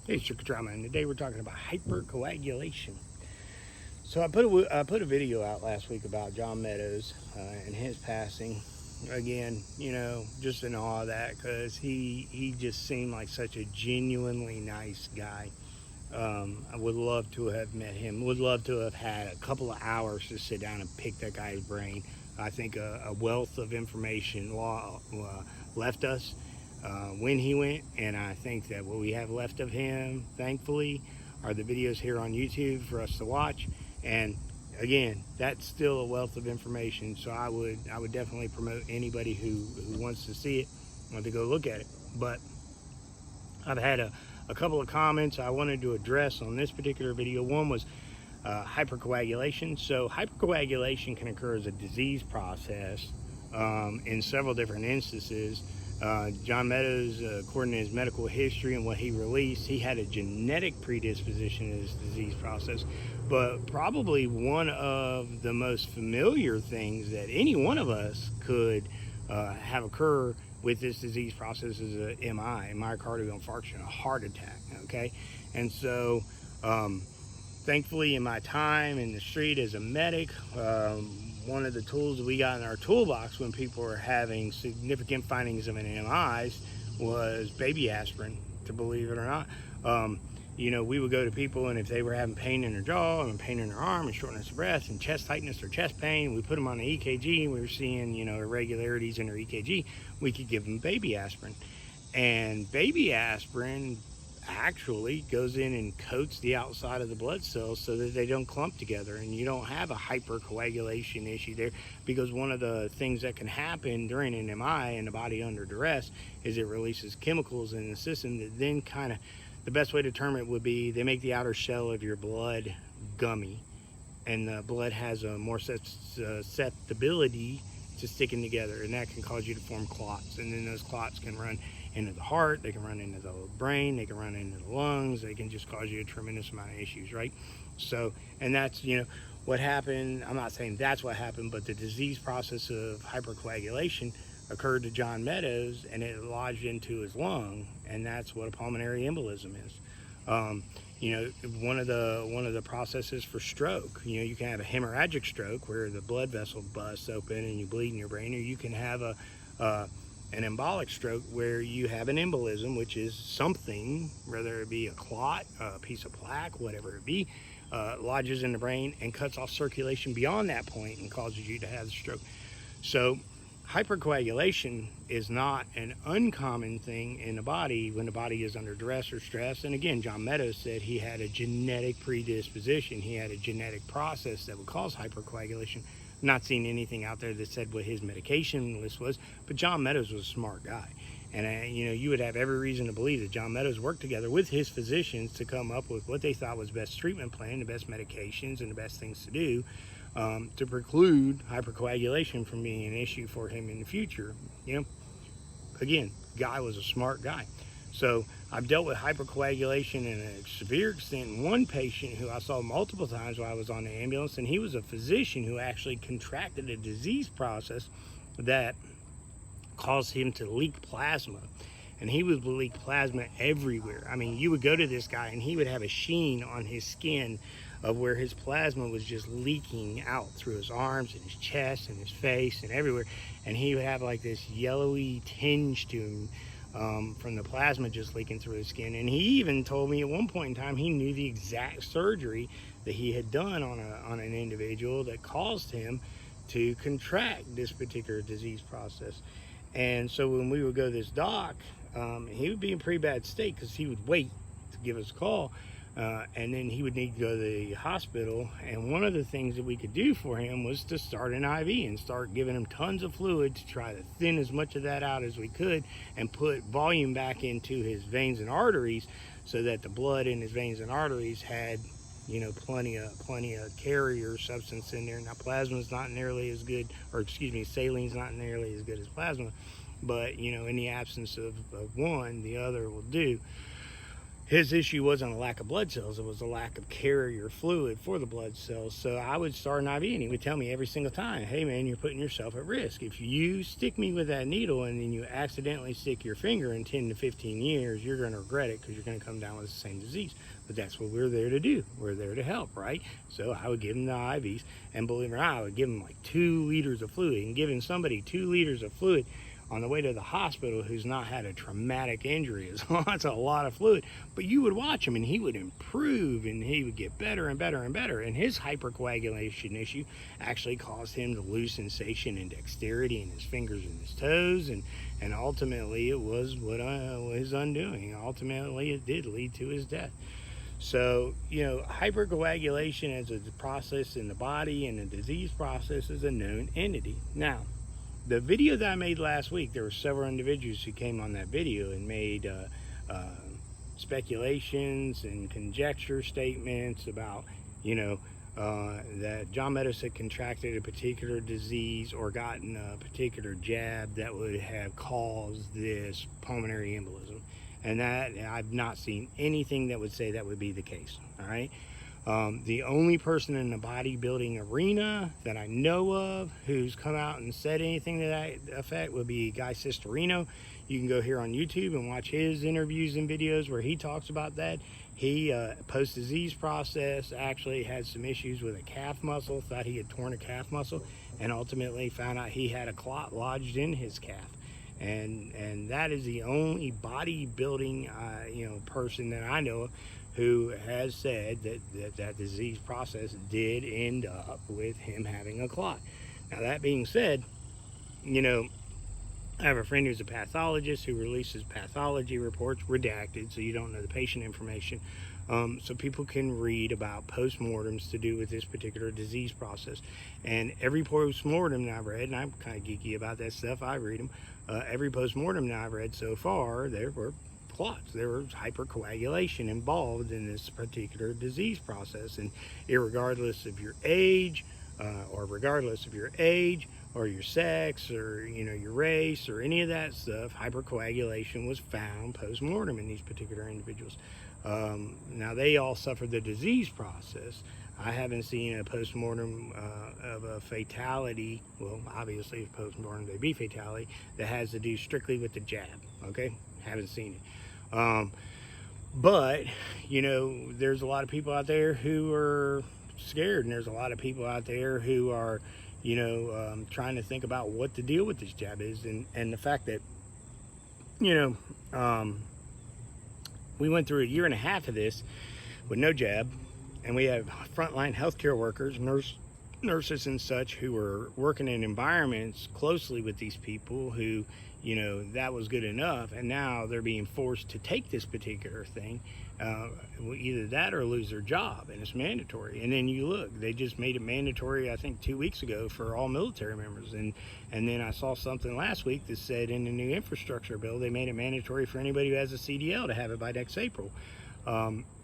Hey, Sugar Drama, and today we're talking about hypercoagulation. So I put a video out last week about John Meadows and his passing. Again, just in awe of that because he just seemed like such a genuinely nice guy. I would love to have met him. Would love to have had a couple of hours to sit down and pick that guy's brain. I think a wealth of information left us when he went, and I think that what we have left of him, thankfully, are the videos here on YouTube for us to watch. And again, that's still a wealth of information. So I would definitely promote anybody who wants to see it, want to go look at it. But I've had a couple of comments I wanted to address on this particular video. One was hypercoagulation. So hypercoagulation can occur as a disease process in several different instances. John Meadows, according to his medical history and what he released, he had a genetic predisposition to this disease process. But probably one of the most familiar things that any one of us could have occur with this disease process is a MI, myocardial infarction, a heart attack, okay? And so, thankfully, in my time in the street as a medic, one of the tools we got in our toolbox when people were having significant findings of an MIs was baby aspirin, to believe it or not. We would go to people, and if they were having pain in their jaw and pain in their arm and shortness of breath and chest tightness or chest pain, we put them on an EKG, and we were seeing, irregularities in their EKG. We could give them baby aspirin. And baby aspirin actually goes in and coats the outside of the blood cells so that they don't clump together, and you don't have a hypercoagulation issue there, because one of the things that can happen during an MI in the body under duress is it releases chemicals in the system that then kind of, the best way to term it would be, they make the outer shell of your blood gummy, and the blood has a more susceptibility to sticking together, and that can cause you to form clots. And then those clots can run into the heart, they can run into the brain, they can run into the lungs, they can just cause you a tremendous amount of issues, right? So, and that's, what happened. I'm not saying that's what happened, but the disease process of hypercoagulation occurred to John Meadows, and it lodged into his lung, and that's what a pulmonary embolism is. One of the processes for stroke, you can have a hemorrhagic stroke where the blood vessel busts open and you bleed in your brain, or you can have an embolic stroke where you have an embolism, which is something, whether it be a clot, a piece of plaque, whatever it be, lodges in the brain and cuts off circulation beyond that point and causes you to have the stroke. So hypercoagulation is not an uncommon thing in the body when the body is under duress or stress. And again, John Meadows said he had a genetic predisposition. He had a genetic process that would cause hypercoagulation. Not seeing anything out there that said what his medication list was, but John Meadows was a smart guy. And, you would have every reason to believe that John Meadows worked together with his physicians to come up with what they thought was best treatment plan, the best medications, and the best things to do to preclude hypercoagulation from being an issue for him in the future. Again, guy was a smart guy. So I've dealt with hypercoagulation in a severe extent in one patient who I saw multiple times while I was on the ambulance, and he was a physician who actually contracted a disease process that caused him to leak plasma. And he would leak plasma everywhere. I mean, you would go to this guy and he would have a sheen on his skin of where his plasma was just leaking out through his arms and his chest and his face and everywhere. And he would have like this yellowy tinge to him from the plasma just leaking through his skin. And he even told me at one point in time he knew the exact surgery that he had done on an individual that caused him to contract this particular disease process. And so when we would go to this doc, he would be in pretty bad state because he would wait to give us a call, and then he would need to go to the hospital. And one of the things that we could do for him was to start an IV and start giving him tons of fluid to try to thin as much of that out as we could and put volume back into his veins and arteries so that the blood in his veins and arteries had plenty of carrier substance in there. Now, plasma's not nearly as good, saline's not nearly as good as plasma, but in the absence of one, the other will do. his issue wasn't a lack of blood cells, it was a lack of carrier fluid for the blood cells. So I would start an IV, and he would tell me every single time, hey man, you're putting yourself at risk. If you stick me with that needle and then you accidentally stick your finger in 10 to 15 years, you're going to regret it, because you're going to come down with the same disease. But that's what we're there to do. We're there to help, right? So I would give him the IVs, and believe it or not, I would give him like 2 liters of fluid. And giving somebody 2 liters of fluid on the way to the hospital who's not had a traumatic injury is that's a lot of fluid. But you would watch him and he would improve, and he would get better and better and better. And his hypercoagulation issue actually caused him to lose sensation and dexterity in his fingers and his toes, and ultimately it was what his undoing. Ultimately it did lead to his death. So, you know, hypercoagulation as a process in the body and a disease process is a known entity. Now, the video that I made last week, there were several individuals who came on that video and made speculations and conjecture statements about, you know, that John Meadows had contracted a particular disease or gotten a particular jab that would have caused this pulmonary embolism. And that, I've not seen anything that would say that would be the case, all right? The only person in the bodybuilding arena that I know of who's come out and said anything to that effect would be Guy Cisterino. You can go here on YouTube and watch his interviews and videos where he talks about that. He, post-disease process, actually had some issues with a calf muscle, thought he had torn a calf muscle, and ultimately found out he had a clot lodged in his calf. And that is the only bodybuilding, you know, person that I know of who has said that disease process did end up with him having a clot. Now, that being said, you know, I have a friend who's a pathologist who releases pathology reports redacted, so you don't know the patient information, so people can read about postmortems to do with this particular disease process. And every postmortem that I've read, and I'm kind of geeky about that stuff, I read them, every postmortem that I've read so far, there were clots. There was hypercoagulation involved in this particular disease process, and irregardless of your age, or your sex, or, you know, your race, or any of that stuff, hypercoagulation was found post-mortem in these particular individuals. Now, they all suffered the disease process. I haven't seen a post-mortem of a fatality, well, obviously if post-mortem they'd be fatality, that has to do strictly with the jab, okay? Haven't seen it. But, you know, there's a lot of people out there who are scared, and there's a lot of people out there who are, you know, trying to think about what the deal with this jab is, and the fact that, you know, we went through a year and a half of this with no jab, and we have frontline healthcare workers, nurses and such, who were working in environments closely with these people who, you know, that was good enough, and now they're being forced to take this particular thing, either that or lose their job, and it's mandatory. And then you look, they just made it mandatory, I think 2 weeks ago, for all military members, and then I saw something last week that said in the new infrastructure bill they made it mandatory for anybody who has a CDL to have it by next April.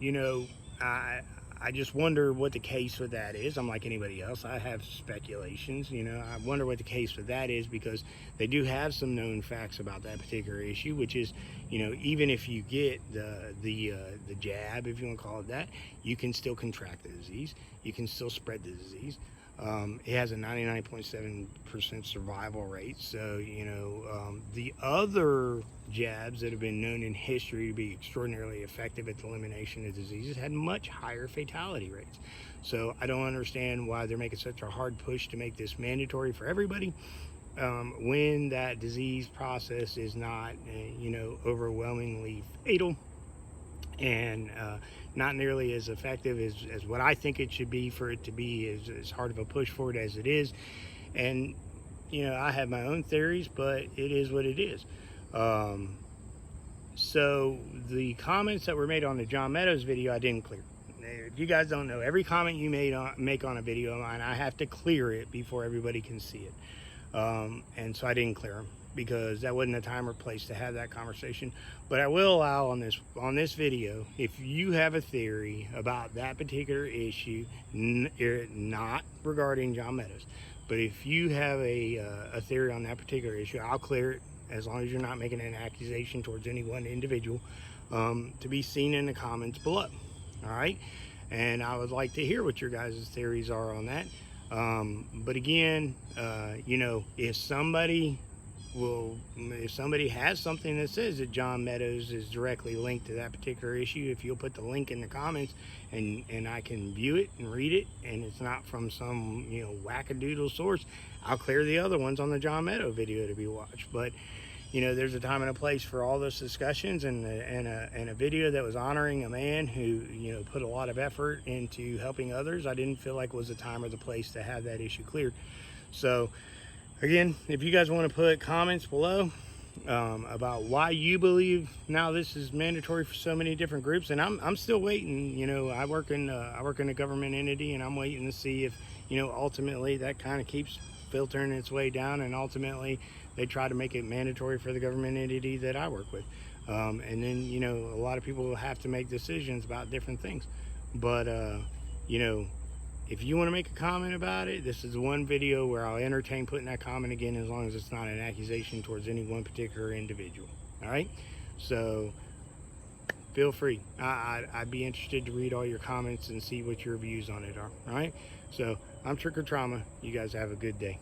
You know, I just wonder what the case with that is. I'm like anybody else. I have speculations, you know. I wonder what the case with that is, because they do have some known facts about that particular issue, which is, you know, even if you get the jab, if you want to call it that, you can still contract the disease. You can still spread the disease. It has a 99.7% survival rate. So, you know, the other jabs that have been known in history to be extraordinarily effective at the elimination of diseases had much higher fatality rates. So I don't understand why they're making such a hard push to make this mandatory for everybody, when that disease process is not, you know, overwhelmingly fatal, and not nearly as effective as what I think it should be for it to be as hard of a push for it as it is. And, you know, I have my own theories, but it is what it is. So the comments that were made on the John Meadows video, I didn't clear. If you guys don't know, every comment you make on a video of mine, I have to clear it before everybody can see it. And so I didn't clear them, because that wasn't a time or place to have that conversation. But I will allow on this video, if you have a theory about that particular issue, not regarding John Meadows, but if you have a theory on that particular issue, I'll clear it, as long as you're not making an accusation towards any one individual. to be seen in the comments below. All right, and I would like to hear what your guys' theories are on that. But again, you know, if somebody has something that says that John Meadows is directly linked to that particular issue, if you'll put the link in the comments and I can view it and read it, and it's not from some, you know, wackadoodle source, I'll clear the other ones on the John Meadows video to be watched. But you know, there's a time and a place for all those discussions, and a video that was honoring a man who, you know, put a lot of effort into helping others, I didn't feel like was the time or the place to have that issue cleared. So again, if you guys want to put comments below about why you believe now this is mandatory for so many different groups, and I'm still waiting. You know, I work in a government entity, and I'm waiting to see if, you know, ultimately that kind of keeps filtering its way down, and ultimately they try to make it mandatory for the government entity that I work with. And then, you know, a lot of people will have to make decisions about different things. But, you know, if you want to make a comment about it, this is one video where I'll entertain putting that comment again, as long as it's not an accusation towards any one particular individual. All right? So feel free. I'd be interested to read all your comments and see what your views on it are. All right? So I'm Trick or Trauma. You guys have a good day.